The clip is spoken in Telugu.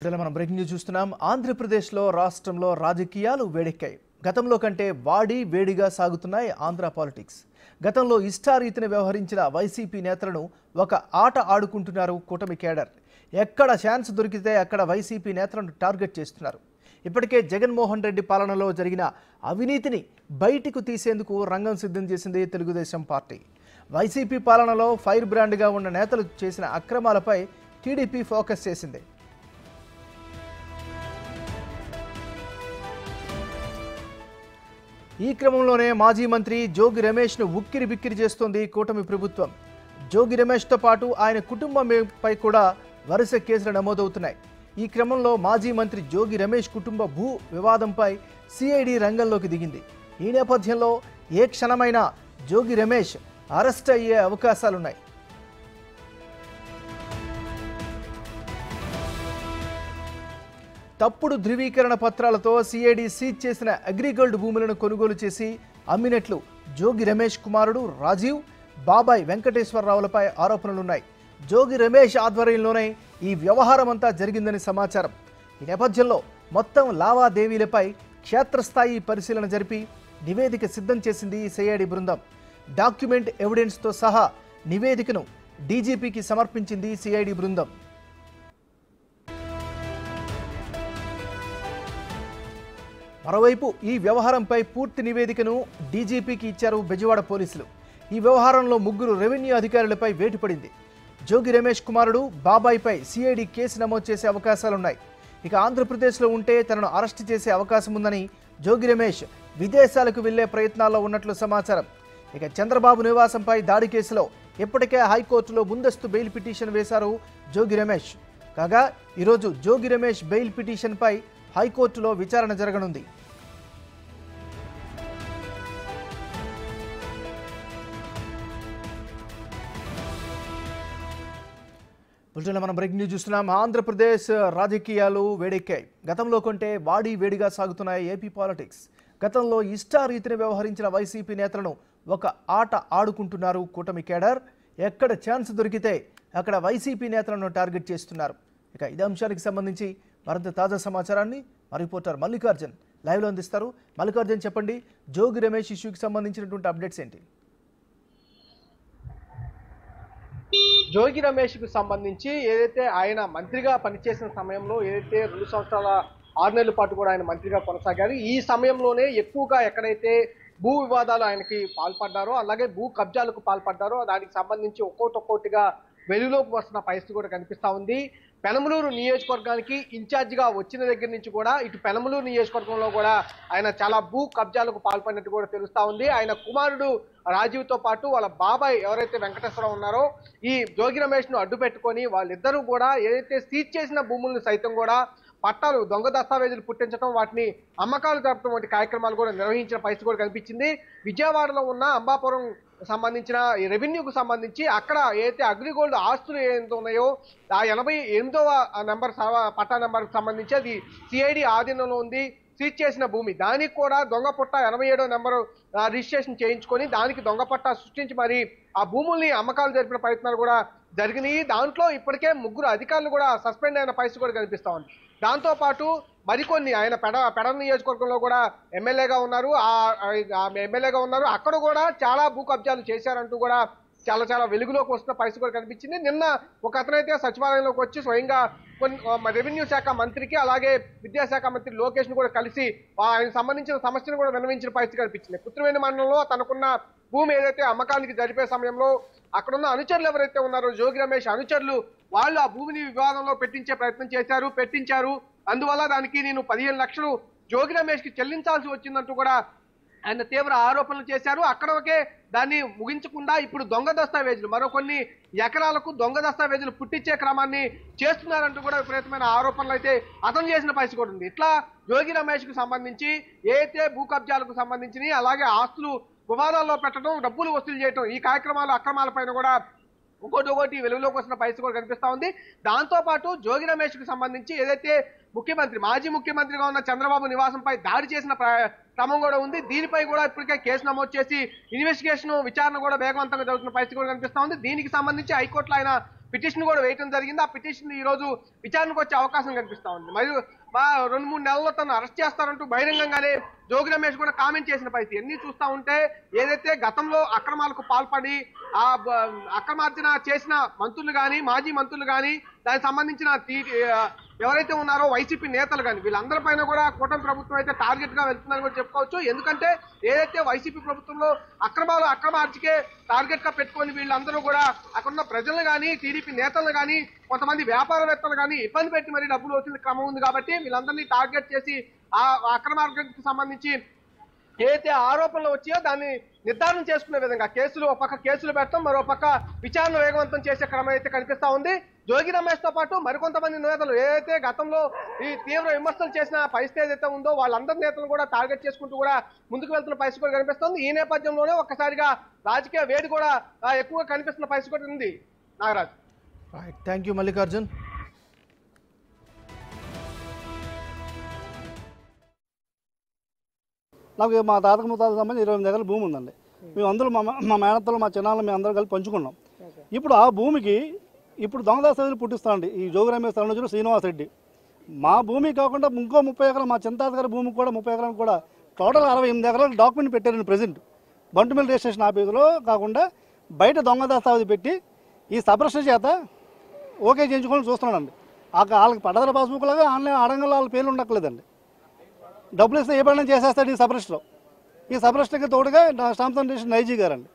మనం బ్రేకింగ్ న్యూస్ చూస్తున్నాం. ఆంధ్రప్రదేశ్లో రాష్ట్రంలో రాజకీయాలు వేడెక్కాయి. గతంలో కంటే వేడిగా సాగుతున్నాయి ఆంధ్ర పాలిటిక్స్. గతంలో ఇష్టారీతిని వ్యవహరించిన వైసీపీ నేతలను ఒక ఆట ఆడుకుంటున్నారు కూటమి కేడర్. ఎక్కడ ఛాన్స్ దొరికితే అక్కడ వైసీపీ నేతలను టార్గెట్ చేస్తున్నారు. ఇప్పటికే జగన్మోహన్ రెడ్డి పాలనలో జరిగిన అవినీతిని బయటికి తీసేందుకు రంగం సిద్ధం చేసింది తెలుగుదేశం పార్టీ. వైసీపీ పాలనలో ఫైర్ బ్రాండ్గా ఉన్న నేతలు చేసిన అక్రమాలపై టీడీపీ ఫోకస్ చేసింది. ఈ క్రమంలోనే మాజీ మంత్రి జోగి రమేష్ను ఉక్కిరి బిక్కిరి చేస్తోంది కూటమి ప్రభుత్వం. జోగి రమేష్తో పాటు ఆయన కుటుంబంపై కూడా వరుస కేసులు నమోదవుతున్నాయి. ఈ క్రమంలో మాజీ మంత్రి జోగి రమేష్ కుటుంబ భూ వివాదంపై సిఐడి రంగంలోకి దిగింది. ఈ నేపథ్యంలో ఏ క్షణమైనా జోగి రమేష్ అరెస్ట్ అయ్యే అవకాశాలున్నాయి. తప్పుడు ధృవీకరణ పత్రాలతో సిఐడి సీజ్ చేసిన అగ్రిగోల్డ్ భూములను కొనుగోలు చేసి అమ్మినట్లు జోగి రమేష్ కుమారుడు రాజీవ్, బాబాయ్ వెంకటేశ్వరరావులపై ఆరోపణలున్నాయి. జోగి రమేష్ ఆధ్వర్యంలోనే ఈ వ్యవహారం అంతా జరిగిందని సమాచారం. ఈ నేపథ్యంలో మొత్తం లావాదేవీలపై క్షేత్రస్థాయి పరిశీలన జరిపి నివేదిక సిద్ధం చేసింది సిఐడి బృందం. డాక్యుమెంట్ ఎవిడెన్స్తో సహా నివేదికను డీజీపీకి సమర్పించింది సిఐడి బృందం. మరోవైపు ఈ వ్యవహారంపై పూర్తి నివేదికను డీజీపీకి ఇచ్చారు బెజవాడ పోలీసులు. ఈ వ్యవహారంలో ముగ్గురు రెవెన్యూ అధికారులపై వేటు పడింది. జోగి రమేష్ కుమారుడు బాబాయ్పై సిఐడి కేసు నమోదు చేసే అవకాశాలున్నాయి. ఇక ఆంధ్రప్రదేశ్లో ఉంటే తనను అరెస్టు చేసే అవకాశం ఉందని జోగి రమేష్ విదేశాలకు వెళ్లే ప్రయత్నాల్లో ఉన్నట్లు సమాచారం. ఇక చంద్రబాబు నివాసంపై దాడి కేసులో ఇప్పటికే హైకోర్టులో ముందస్తు బెయిల్ పిటిషన్ వేశారు జోగి రమేష్. కాగా ఈరోజు జోగి రమేష్ బెయిల్ పిటిషన్పై హైకోర్టులో విచారణ జరగనుంది. మనం బ్రేకింగ్ న్యూస్ చూస్తున్నాం. ఆంధ్రప్రదేశ్ రాజకీయాలు వేడెక్కాయి. గతంలో కంటే వేడిగా సాగుతున్నాయి ఏపీ పాలిటిక్స్. గతంలో ఇష్టారీతిని వ్యవహరించిన వైసీపీ నేతలను ఒక ఆట ఆడుకుంటున్నారు కూటమి కేడర్. ఎక్కడ ఛాన్స్ దొరికితే అక్కడ వైసీపీ నేతలను టార్గెట్ చేస్తున్నారు. ఇక ఇదే అంశానికి సంబంధించి మరింత తాజా సమాచారాన్ని మా రిపోర్టర్ మల్లికార్జున్ లైవ్లో అందిస్తారు. మల్లికార్జున్, చెప్పండి, జోగి రమేష్ ఇష్యూకి సంబంధించినటువంటి అప్డేట్స్ ఏంటి? జోగి రమేష్కు సంబంధించి ఏదైతే ఆయన మంత్రిగా పనిచేసిన సమయంలో ఏదైతే 2 సంవత్సరాల 6 నెలల పాటు కూడా ఆయన మంత్రిగా కొనసాగారు. ఈ సమయంలోనే ఎక్కువగా ఎక్కడైతే భూ వివాదాలు ఆయనకి పాల్పడ్డారో, అలాగే భూ కబ్జాలకు పాల్పడ్డారో దానికి సంబంధించి ఒక్కొక్కటిగా వెలుగులోకి వస్తున్న పరిస్థితి కూడా కనిపిస్తా ఉంది. పెనమలూరు నియోజకవర్గానికి ఇన్ఛార్జిగా వచ్చిన దగ్గర నుంచి కూడా ఇటు పెనమలూరు నియోజకవర్గంలో కూడా ఆయన చాలా భూ కబ్జాలకు పాల్పడినట్టు కూడా తెలుస్తా ఉంది. ఆయన కుమారుడు రాజీవ్తో పాటు వాళ్ళ బాబాయ్ ఎవరైతే వెంకటేశ్వరరావు ఉన్నారో ఈ జోగి రమేష్ను అడ్డు పెట్టుకొని వాళ్ళిద్దరూ కూడా ఏదైతే సీజ్ చేసిన భూములను సైతం కూడా పట్టాలు దొంగ దస్తావేజులు పుట్టించడం, వాటిని అమ్మకాలు జరపడం వంటి కార్యక్రమాలు కూడా నిర్వహించిన పరిస్థితి కూడా కనిపించింది. విజయవాడలో ఉన్న అంబాపురం సంబంధించిన ఈ రెవెన్యూకు సంబంధించి అక్కడ ఏదైతే అగ్రిగోల్డ్ ఆస్తులు ఏదైతే ఉన్నాయో ఆ 88వ నెంబర్ పట్టా నెంబర్కి సంబంధించి అది సిఐడి ఆధీనంలో ఉంది. సీజ్ చేసిన భూమి దానికి కూడా దొంగ పుట్ట 87వ నెంబరు రిజిస్ట్రేషన్ చేయించుకొని దానికి దొంగ పట్టా సృష్టించి మరి ఆ భూముల్ని అమ్మకాలు జరిపిన ప్రయత్నాలు కూడా జరిగినాయి. దాంట్లో ఇప్పటికే 3 అధికారులు కూడా సస్పెండ్ అయిన పరిస్థితి కూడా కనిపిస్తా ఉంది. దాంతో పాటు మరికొన్ని ఆయన పెడ నియోజకవర్గంలో కూడా ఎమ్మెల్యేగా ఉన్నారు. అక్కడ కూడా చాలా భూ కబ్జాలు చేశారంటూ కూడా చాలా వెలుగులోకి వస్తున్న పరిస్థితి కూడా కనిపించింది. నిన్న ఒక అతనైతే సచివాలయంలోకి వచ్చి స్వయంగా రెవెన్యూ శాఖ మంత్రికి అలాగే విద్యాశాఖ మంత్రి లోకేష్ ను కూడా కలిసి ఆయన సంబంధించిన సమస్యను కూడా విన్నవించిన పరిస్థితి కనిపించింది. పుత్రవేణి మండలంలో తనకున్న భూమి ఏదైతే అమ్మకానికి జరిపే సమయంలో అక్కడున్న అనుచరులు ఎవరైతే ఉన్నారో జోగి రమేష్ అనుచరులు వాళ్ళు ఆ భూమిని వివాదంలో పెట్టించారు. అందువల్ల దానికి నేను 15 లక్షలు జోగి రమేష్ కి చెల్లించాల్సి వచ్చిందంటూ కూడా ఆయన తీవ్ర ఆరోపణలు చేశారు. అక్కడకే దాన్ని ముగించకుండా ఇప్పుడు దొంగ దస్తావేజులు మరో కొన్ని ఎకరాలకు దొంగ దస్తావేజులు పుట్టించే క్రమాన్ని చేస్తున్నారంటూ కూడా విపరీతమైన ఆరోపణలు అయితే అతను చేసిన పరిస్థితి కూడా ఉంది. ఇట్లా జోగి రమేష్ కు సంబంధించి ఏదైతే భూ కబ్జాలకు సంబంధించి అలాగే ఆస్తులు వివాదాల్లో పెట్టడం, డబ్బులు వసూలు చేయడం ఈ అక్రమాలపైన కూడా ఒకటి వెలుగులోకి వస్తున్న పరిస్థితి కూడా కనిపిస్తా ఉంది. దాంతో పాటు జోగి రమేష్ కు సంబంధించి ఏదైతే మాజీ ముఖ్యమంత్రిగా ఉన్న చంద్రబాబు నివాసంపై దాడి చేసిన క్రమం కూడా ఉంది. దీనిపై కూడా ఇప్పటికే కేసు నమోదు చేసి విచారణ కూడా వేగవంతంగా జరుగుతున్న పరిస్థితి కూడా కనిపిస్తా ఉంది. దీనికి సంబంధించి హైకోర్టులో ఆయన పిటిషన్ కూడా వేయడం జరిగింది. ఆ పిటిషన్ ఈ రోజు విచారణకు వచ్చే అవకాశం కనిపిస్తా ఉంది. మరియు 2-3 నెలల్లో తను అరెస్ట్ చేస్తారంటూ బహిరంగంగానే జోగి రమేష్ కూడా కామెంట్ చేసిన పరిస్థితి. ఎన్ని చూస్తా ఉంటే ఏదైతే గతంలో అక్రమాలకు పాల్పడి ఆ అక్రమార్జన చేసిన మంత్రులు కానీ మాజీ మంత్రులు కానీ దానికి సంబంధించిన ఎవరైతే ఉన్నారో వైసీపీ నేతలు కానీ వీళ్ళందరిపైన కూడా కూటమి ప్రభుత్వం అయితే టార్గెట్ గా వెళ్తుందని కూడా చెప్పుకోవచ్చు. ఎందుకంటే ఏదైతే వైసీపీ ప్రభుత్వంలో అక్రమార్జికే టార్గెట్ గా పెట్టుకొని వీళ్ళందరూ కూడా అక్కడున్న ప్రజలను కానీ టీడీపీ నేతలను కానీ కొంతమంది వ్యాపారవేత్తలు కానీ ఇబ్బంది పెట్టి మరీ డబ్బులు వచ్చిన క్రమం ఉంది కాబట్టి వీళ్ళందరినీ టార్గెట్ చేసి ఆ అక్రమార్జనకు సంబంధించి ఏదైతే ఆరోపణలు వచ్చాయో దాన్ని నిర్ధారణ చేసుకునే విధంగా ఒక పక్క కేసులు పెట్టడం, మరో పక్క విచారణ వేగవంతం చేసే క్రమం అయితే కనిపిస్తా ఉంది. జోగి రమేష్ తో పాటు మరికొంతమంది నేతలు ఏదైతే గతంలో ఈ తీవ్ర విమర్శలు చేసిన పరిస్థితి ఏదైతే ఉందో వాళ్ళందరి నేతలు కూడా టార్గెట్ చేసుకుంటూ కూడా ముందుకు వెళ్తున్న పరిస్థితి కూడా కనిపిస్తుంది. ఈ నేపథ్యంలోనే ఒక్కసారిగా రాజకీయ వేడి కూడా ఎక్కువగా కనిపిస్తున్న పరిస్థితి కూడా ఉంది. Nagaraj, thank you Mallikarjun. నాకు మా తాతకు ముత్తాతకు సంబంధించి 28 ఎకరాల భూమి ఉందండి. మేము అందరూ మా మేనత్తలు మా చిన్నాళ్ళు మేము అందరం కలిసి పంచుకున్నాం. ఇప్పుడు ఆ భూమికి ఇప్పుడు దొంగదాసాలు పుట్టిస్తామండి ఈ జోగి రమేష్ తరుణుజులు శ్రీనివాస్ రెడ్డి. మా భూమి కాకుండా ఇంకో 30 ఎకరాలు మా చింతాత గారి భూమికి కూడా 30 ఎకరాలకు కూడా టోటల్ 68 ఎకరాలు డాక్యుమెంట్ పెట్టారండి. ప్రెజెంట్ బంటుమిల్ రిజిస్ట్రేషన్ ఆఫీసులో కాకుండా బయట దొంగదాసాలు పెట్టి ఈ సబ్రస్టర్ చేత ఓకే చేయించుకొని చూస్తున్నాడండి. వాళ్ళకి పట్టదల పాస్బుక్ లాగా ఆన్లైన్ అడంగంలో వాళ్ళ పేర్లు ఉండట్లేదండి. డబ్బులు ఇస్తే ఏ పని చేసేస్తాడు ఈ సబ్రస్టర్. ఈ సబ్రస్టర్కి తోడుగా స్టాంప్ నైజీ గారండి.